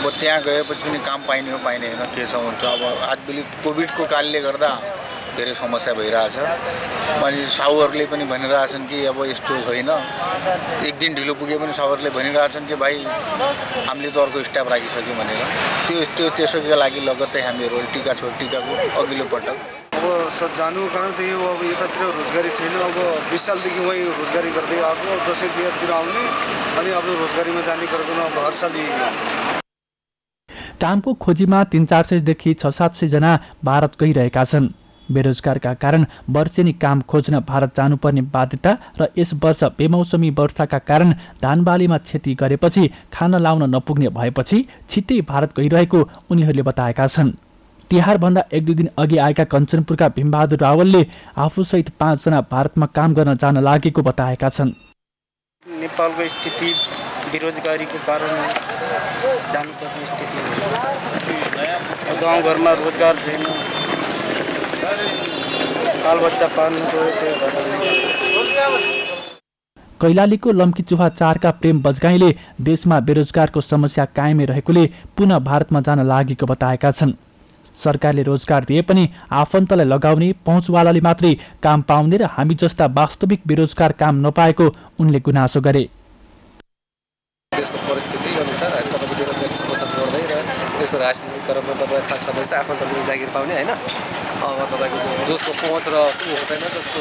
अब त्यहाँ गएपछि पनि काम पाइने हो पाइने होइन के छ हुन्छ। अब आजभोलि कोभिडको कारणले गर्दा धेरै समस्या भइरहेछ। अनि साउहरूले पनि भनिरहेछन् कि अब यस्तो छैन, एक दिन ढिलो पुगे पनि साउहरूले भनिरहेछन् कि भाइ हामीले त अर्को स्टाफ राखिसक्यौँ भनेर। त्यसैका लागि लगत्तै हामीहरू टिका छोड टिकाको अघिल्लो पटक अब सर जानुको कारण त्यही हो। अब यतातिर रोजगारी छैन। अब 20 सालदेखि वहीँ रोजगारी गर्दै आएको। दसैँ तिहारतिर आउने अनि आफ्नो रोजगारीमा जाने गरेको अब हर साल यही हो। कामको खोजीमा 300-400 देखि 600-700 जना भारत गइरहेका छन्। बेरोजगारका कारण वर्षेनी काम खोज्न भारत जानुपर्ने बाध्यता र यस वर्ष बेमौसमी वर्षाका कारण धान बालीमा क्षति गरेपछि खान लाउन नपुग्ने भएपछि छिट्टै भारत गइरहेको उनीहरूले बताएका छन्। तिहारभन्दा 1-2 दिन अघि आएका कञ्चनपुरका भीमबहादुर रावलले आफूसहित 5 जना भारतमा काम गर्न जान लागेको बताएका छन्। नेपालको स्थिति बेरोजगारीको कारण जानुपर्ने स्थिति हो। गाउँघरमा रोजगार छैन। कैलालीको लम्कीचुहा 4 का प्रेम बजगाईले देशमा बेरोजगारको समस्या कायमै रहेकोले पुनः भारतमा जान लागेको बताएका छन्। सरकारले रोजगार दिए पनि आफन्तलाई लगाउने पहुँचवालाले मात्रै काम पाउने र हामी जस्ता वास्तविक बेरोजगार काम नपाएको उनले गुनासो गरे। देशको परिस्थिति अनुसार हामी तपाईँको बेरोजगारी समस्या बढ्दै र त्यसको राष्ट्रियकरणमा तपाईँ थाहा छँदैछ आफन्तले जागिर पाउने होइन। अब तपाईँको जसको पहुँच र ऊ हुँदैन जसको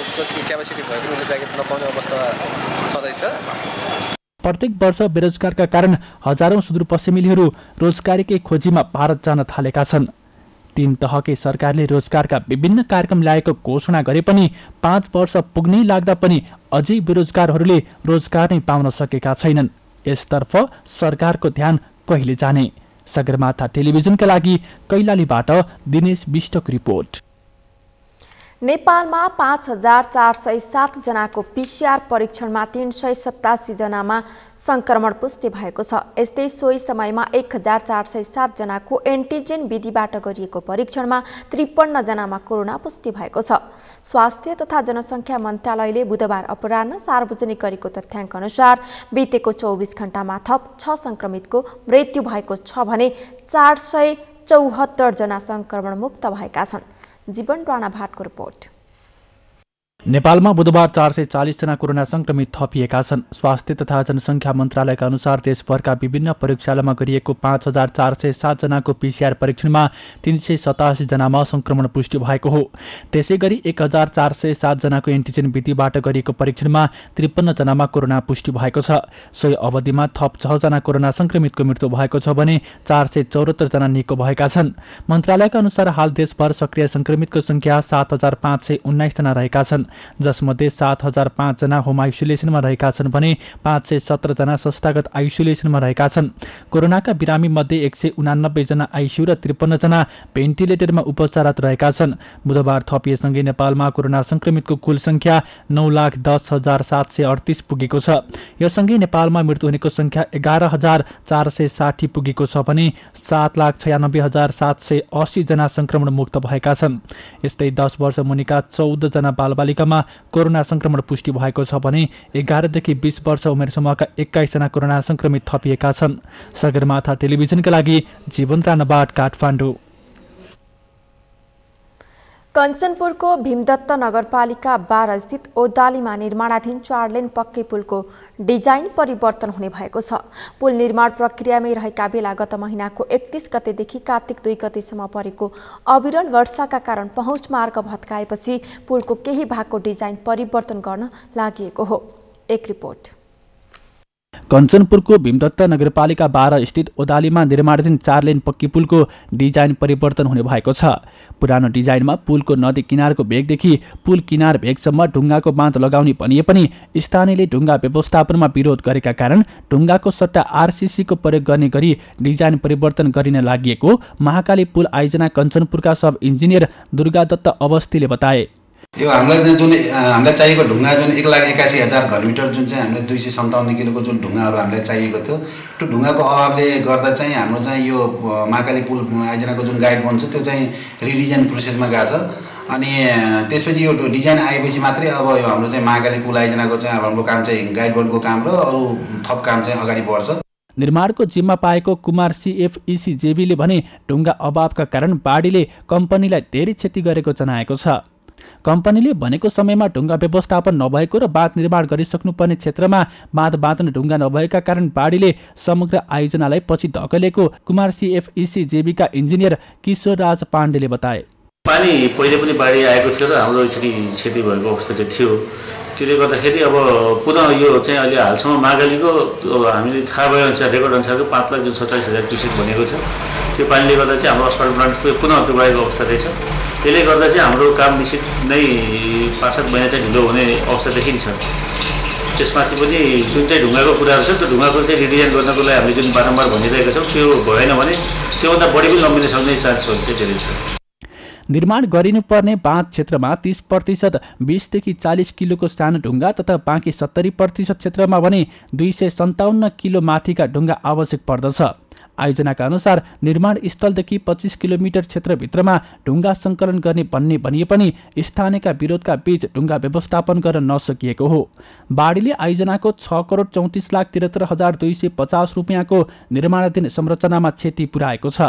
क्यापेसिटी भयो भने जागिर नपाउने अवस्था छँदैछ। प्रत्येक वर्ष बेरोजगारका कारण हजारौं सुदूरपश्चिमेलीहरू रोजगारीकै खोजीमा भारत जान थालेका छन्। 3 तहकै सरकारले रोजगारका विभिन्न कार्यक्रम ल्याएको घोषणा गरे पनि 5 वर्ष पुग्नै लाग्दा पनि अझै बेरोजगारहरूले रोजगार नै पाउन सकेका छैनन्। यसतर्फ सरकारको ध्यान कहिले जाने? सगरमाथा टेलिभिजनका लागि कैलालीबाट दिनेश बिष्टको रिपोर्ट। नेपालमा 5407 जनाको पीसीआर परीक्षणमा 387 जनामा संक्रमण पुष्टि भएको छ। यस्तै सोही समयमा 1407 जनाको एन्टिजेन विधिबाट गरिएको परीक्षणमा 53 जनामा कोरोना पुष्टि भएको छ। स्वास्थ्य तथा जनसङ्ख्या मन्त्रालयले बुधबार अपराह्न सार्वजनिक गरेको तथ्याङ्क अनुसार बितेको 24 घण्टामा थप 6 संक्रमितको मृत्यु भएको छ भने 474 जना संक्रमण मुक्त भएका छन्। जीवन राणा भाटको रिपोर्ट। नेपालमा बुधबार 440 जना कोरोना संक्रमित थपिएका छन्। स्वास्थ्य तथा जनसङ्ख्या मन्त्रालयका अनुसार देशभरका विभिन्न प्रयोगशालामा गरिएको 5407 जनाको पीसीआर परीक्षणमा 387 जनामा संक्रमण पुष्टि भएको हो। त्यसैगरी 1407 जनाको एन्टिजेन विधिबाट गरिएको परीक्षणमा 53 जनामा कोरोना पुष्टि भएको छ। सोही अवधिमा थप 6 जना कोरोना संक्रमितको मृत्यु भएको छ भने 474 जना निको भएका छन्। मन्त्रालयका अनुसार हाल देशभर सक्रिय संक्रमितको संख्या 7519 जना रहेका छन्, जसमध्ये 7005 जना होम आइसोलेसनमा रहेका छन् भने 517 जना संस्थागत आइसोलेसनमा रहेका छन्। कोरोनाका बिरामी मध्ये 189 जना आइसियु र 53 जना भेन्टिलेटरमा उपचाररत रहेका छन्। बुधबार थपिएसँगै नेपालमा कोरोना संक्रमितको कुल संख्या 9,10,738 पुगेको छ। यससँगै नेपालमा मृत्यु हुनेको संख्या 11,460 पुगेको छ भने 7,96,780 जना संक्रमण मुक्त भएका छन्। यस्तै 10 वर्ष मुनिका 14 जना बालबालिका कोरोना संक्रमण पुष्टि भएको छ भने 11 देखि 20 वर्ष उमेर समूहका 21 जना कोरोना संक्रमित थपिएका छन्। सगरमाथा टेलिभिजनका लागि जीवन राणाबाट काठमाडौँ। कञ्चनपुरको भीमदत्त नगरपालिका 12 स्थित ओदालीमा निर्माणाधीन 4 लेन पक्कै पुलको डिजाइन परिवर्तन हुने भएको छ। पुल निर्माण प्रक्रियामै रहेका बेला गत महिनाको 31 गतेदेखि कार्तिक 2 गतेसम्म परेको अविरल वर्षाका कारण पहुँच मार्ग भत्काएपछि पुलको केही भागको डिजाइन परिवर्तन गर्न लागि हो। एक रिपोर्ट। कञ्चनपुरको भीमदत्त नगरपालिका 12 स्थित ओदालीमा निर्माणाधीन 4 लेन पक्की पुलको डिजाइन परिवर्तन हुने भएको छ। पुरानो डिजाइनमा पुलको नदी किनारको भेगदेखि पुल किनार भेगसम्म ढुङ्गाको बाँध लगाउने भनिए पनि स्थानीयले ढुङ्गा व्यवस्थापनमा विरोध गरेका कारण ढुङ्गाको सट्टा आरसीसीको प्रयोग गर्ने गरी डिजाइन परिवर्तन गरिन लागि महाकाली पुल आयोजना कञ्चनपुरका सब इन्जिनियर दुर्गादत्त अवस्थीले बताए। यो हामीलाई जुन हामीलाई चाहिएको ढुङ्गा जुन 1,81,000 घनमिटर जुन चाहिँ हामीलाई 257 किलोको जुन ढुङ्गाहरू हामीलाई चाहिएको थियो त्यो ढुङ्गाको अभावले गर्दा चाहिँ हाम्रो चाहिँ यो महाकाली पुल आयोजनाको जुन गाइड बन्छ त्यो चाहिँ रिडिजाइन प्रोसेसमा गएको छ। अनि त्यसपछि यो डिजाइन आएपछि मात्रै अब यो हाम्रो चाहिँ महाकाली पुल आयोजनाको चाहिँ अब हाम्रो काम चाहिँ गाइड बनको काम र अरू थप काम चाहिँ अगाडि बढ्छ। निर्माणको जिम्मा पाएको कुमार CFEC जेबीले भने ढुङ्गा अभावका कारण बाढीले कम्पनीलाई धेरै क्षति गरेको जनाएको छ। कम्पनीले भनेको समयमा ढुङ्गा व्यवस्थापन नभएको र बाँध निर्माण गरिसक्नुपर्ने क्षेत्रमा बाँध बाँध्न ढुङ्गा नभएका कारण बाढीले समग्र आयोजनालाई पछि धकेलेको कुमार CFEC जेबीका इन्जिनियर किशोर राज पाण्डेले बताए। पानी पहिले पनि बाढी आएको थियो र हाम्रो एकचोटि क्षति भएको अवस्था चाहिँ थियो। त्यसले गर्दाखेरि अब पुनः यो चाहिँ अहिले हालसम्म महाकालीको हामीले थाहा भएअनुसार रेकर्ड अनुसारको 5,47,000 क्युसेक भनेको छ। त्यो पानीले गर्दा चाहिँ हाम्रो अस्पताल प्लान्ट पुनः डुबाएको अवस्था रहेछ। त्यसले गर्दा चाहिँ हाम्रो काम निश्चित नै 5-7 महिना चाहिँ ढिलो हुने अवस्था देखिन्छ। त्यसमाथि पनि जुन चाहिँ ढुङ्गाको कुराहरू छ त्यो ढुङ्गाको चाहिँ रिडिजाइन गर्नको लागि हामीले जुन बारम्बार भनिरहेका छौँ त्यो भएन भने त्योभन्दा बढी पनि लम्बिन सक्ने चान्सहरू चाहिँ धेरै छ। निर्माण गरिनुपर्ने बाँध क्षेत्रमा 30% 20 देखि 40 किलोको सानो ढुङ्गा तथा बाँकी 70% क्षेत्रमा भने 257 किलो माथिका ढुङ्गा आवश्यक पर्दछ। आयोजनाका अनुसार निर्माण स्थलदेखि 25 किलोमिटर क्षेत्रभित्रमा ढुङ्गा सङ्कलन गर्ने भन्ने भनिए पनि स्थानीयका विरोधका बीच ढुङ्गा व्यवस्थापन गर्न नसकिएको हो। बाढीले आयोजनाको 6,34,73,250 रुपियाँको निर्माणाधीन संरचनामा क्षति पुर्याएको छ।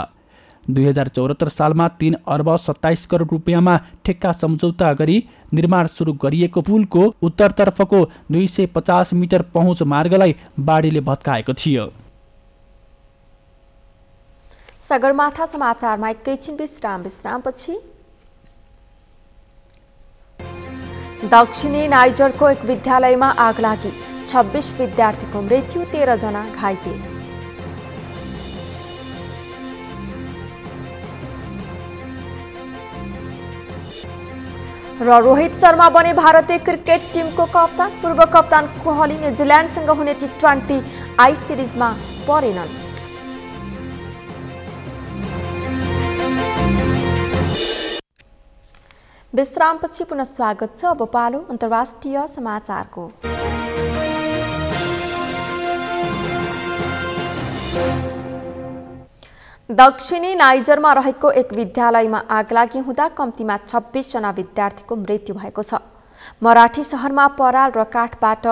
2074 सालमा 3 अर्ब 27 करोड रुपियाँमा ठेक्का सम्झौता गरी निर्माण सुरु गरिएको पुलको उत्तरतर्फको 250 मिटर पहुँच मार्गलाई बाढीले भत्काएको थियो। सगरमाथा समाचारमा एकैछिन विश्रामपछि दक्षिणी नाइजरको एक विद्यालयमा आग लागि 26 विद्यार्थीको मृत्यु 13 जना घाइते। र रोहित शर्मा बने भारतीय क्रिकेट टिमको कप्तान। पूर्व कप्तान कोहली न्युजिल्यान्डसँग हुने T20 आई सिरिजमा परेनन्। विश्रामपछि पुनः स्वागत छ। अब पालो अन्तर्राष्ट्रिय समाचारको। दक्षिणी नाइजरमा रहेको एक विद्यालयमा आगलागी हुँदा कम्तीमा 26 जना विद्यार्थीको मृत्यु भएको छ। मराठी शहरमा पराल र काठबाट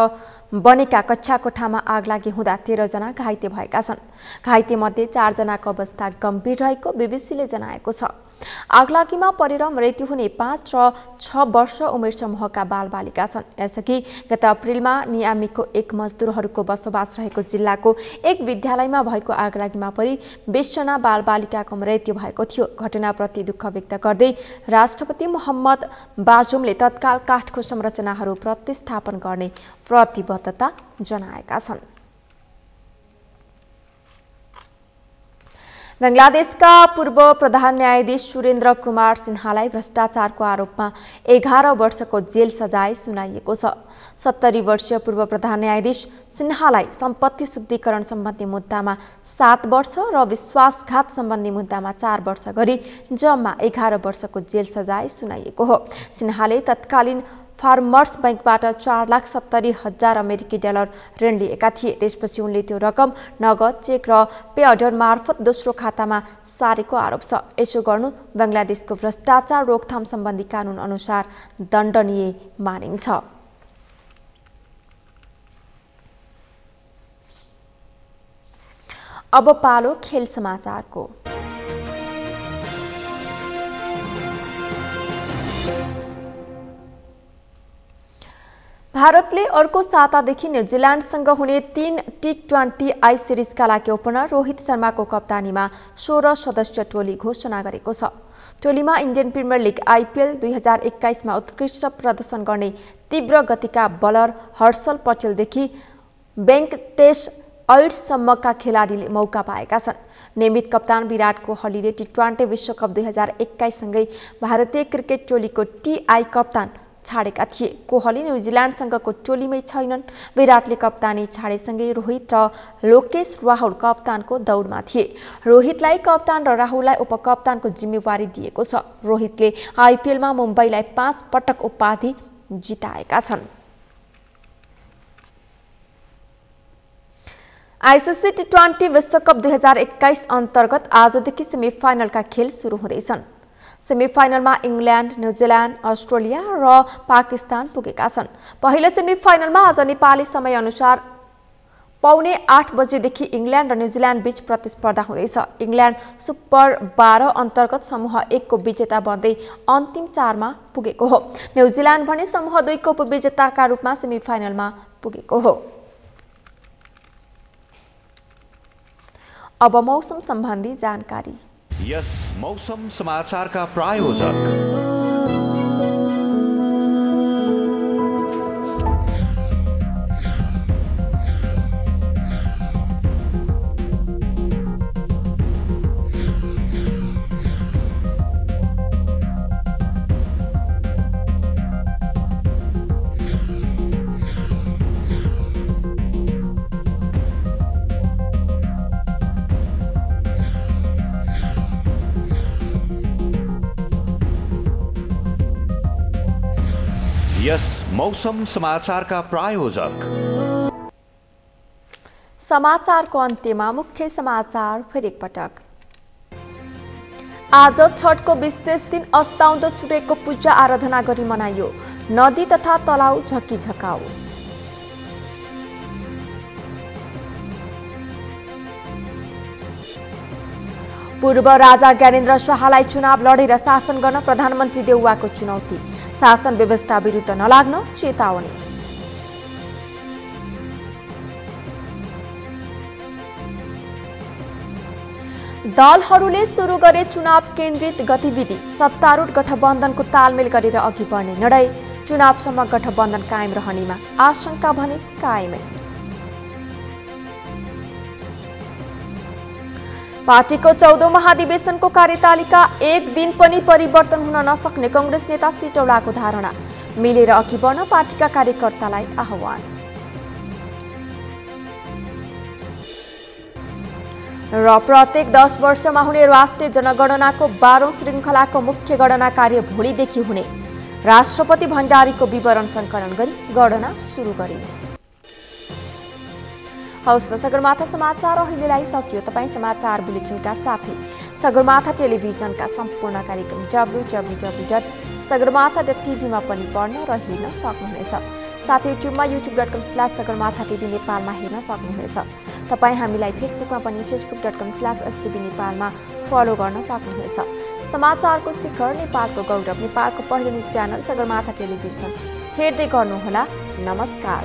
बनेका कक्षा कोठामा आगलागी हुँदा 13 जना घाइते भएका छन्। घाइते मध्ये 4 जनाको अवस्था गम्भीर रहेको बीबीसीले जनाएको छ। आगलागीमा परेर मृत्यु हुने 5 र 6 वर्ष उमेर समूहका बालबालिका छन्। यसअघि गत अप्रिलमा नियामीको एक मजदुरहरूको बसोबास रहेको जिल्लाको एक विद्यालयमा भएको आगलागीमा परि 20 जना बालबालिकाको मृत्यु भएको थियो। घटनाप्रति दुःख व्यक्त गर्दै राष्ट्रपति मोहम्मद बाजुमले तत्काल काठको संरचनाहरू प्रतिस्थापन गर्ने प्रतिबद्धता जनाएका छन्। बंगलादेशका पूर्व प्रधान न्यायाधीश सुरेन्द्र कुमार सिन्हालाई भ्रष्टाचारको आरोपमा 11 वर्षको जेल सजाय सुनाइएको छ। 70 वर्षीय पूर्व प्रधान न्यायाधीश सिन्हालाई सम्पत्ति शुद्धिकरण सम्बन्धी मुद्दामा 7 वर्ष र विश्वासघात सम्बन्धी मुद्दामा 4 वर्ष गरी जम्मा 11 वर्षको जेल सजाय सुनाइएको हो। सिन्हाले तत्कालीन फार्मर्स बैंकबाट 4,70,000 अमेरिकी डलर ऋण लिएका थिए। त्यसपछि उनले त्यो रकम नगद, चेक र पे अर्डर मार्फत दोस्रो खातामा सारेको आरोप छ। यसो गर्नु बंगलादेशको भ्रष्टाचार रोकथाम सम्बन्धी कानून अनुसार दण्डनीय मानिन्छ। अब पालो खेल समाचारको। भारतले अर्को सातादेखि न्युजिल्यान्डसँग हुने 3 T20 आई सिरिजका लागि ओपनर रोहित शर्माको कप्तानीमा 16 सदस्य टोली घोषणा गरेको छ। टोलीमा इन्डियन प्रिमियर लिग आइपिएल 2021मा उत्कृष्ट प्रदर्शन गर्ने तीव्र गतिका बलर हर्षल पटेलदेखि वेङ्कटेश अय्यरसम्मका खेलाडीले मौका पाएका छन्। नियमित कप्तान विराट कोहलीले T20 विश्वकप 2021 सँगै भारतीय क्रिकेट टोलीको टीआई कप्तान छाडेका थिए। कोहली न्युजिल्यान्डसँगको टोलीमै छैनन्। विराटले कप्तानी छाडेसँगै रोहित र लोकेश राहुल कप्तानको दौडमा थिए। रोहितलाई कप्तान र राहुललाई उपकप्तानको जिम्मेवारी दिएको छ। रोहितले आइपिएलमा मुम्बईलाई 5 पटक उपाधि जिताएका छन्। आइसिसी T20 विश्वकप 2021 अन्तर्गत आजदेखि सेमिफाइनलका खेल सुरु हुँदैछन्। सेमिफाइनलमा इङ्ल्यान्ड, न्युजिल्यान्ड, अस्ट्रेलिया र पाकिस्तान पुगेका छन्। पहिलो सेमिफाइनलमा आज नेपाली समयअनुसार पौने 8 बजेदेखि इङ्ल्यान्ड र न्युजिल्यान्ड बीच प्रतिस्पर्धा हुँदैछ। इङ्ल्यान्ड सुपर 12 अन्तर्गत समूह 1 को विजेता बन्दै अन्तिम 4 मा पुगेको हो। न्युजिल्यान्ड भने समूह 2 को उपविजेताका रूपमा सेमिफाइनलमा पुगेको हो। अब मौसम सम्बन्धी जानकारी। यस मौसम समाचारका प्रायोजक यस मौसम समाचारका प्रायोजक। समाचारको अन्त्यमा मुख्य समाचार फेरि एकपटक। आज छठको विशेष दिन अस्ताउँदो सूर्यको पूजा आराधना गरी मनाइयो। नदी तथा तलाउ झकिझकाउ। पूर्व राजा ज्ञानेन्द्र शाहलाई चुनाव लडेर शासन गर्न प्रधानमन्त्री देउवाको चुनौती। शासन व्यवस्था विरुद्ध नलाग्न चेतावनी। दलहरूले सुरु गरे चुनाव केन्द्रित गतिविधि। सत्तारूढ गठबन्धनको तालमेल गरेर अघि बढ्ने निर्णय। चुनावसम्म गठबन्धन कायम रहनेमा आशंका भने कायमै। पार्टीको 14औं महाधिवेशनको कार्यतालिका एक दिन पनि परिवर्तन हुन नसक्ने कांग्रेस नेता सिटौलाको धारणा। मिलेर अघि बढ्न पार्टीका कार्यकर्तालाई आह्वान। र प्रत्येक 10 वर्षमा हुने राष्ट्रिय जनगणनाको 12औं श्रृङ्खलाको मुख्य गणना कार्य भोलिदेखि हुने। राष्ट्रपति भण्डारीको विवरण सङ्कलन गरी गणना सुरु गरिने। हौस् त सगरमाथा समाचार अहिलेलाई सकियो। तपाईँ समाचार बुलेटिनका साथै सगरमाथा टेलिभिजनका सम्पूर्ण कार्यक्रम www.sagarmatha.tv मा पनि पढ्न र हेर्न सक्नुहुनेछ। साथै युट्युबमा youtube.com/sagarmatha.tv नेपालमा हेर्न सक्नुहुनेछ। तपाईँ हामीलाई फेसबुकमा पनि facebook.com/stv नेपालमा फलो गर्न सक्नुहुनेछ। समाचारको शिखर, नेपालको गौरव, नेपालको पहिलो न्युज च्यानल सगरमाथा टेलिभिजन हेर्दै गर्नुहोला। नमस्कार।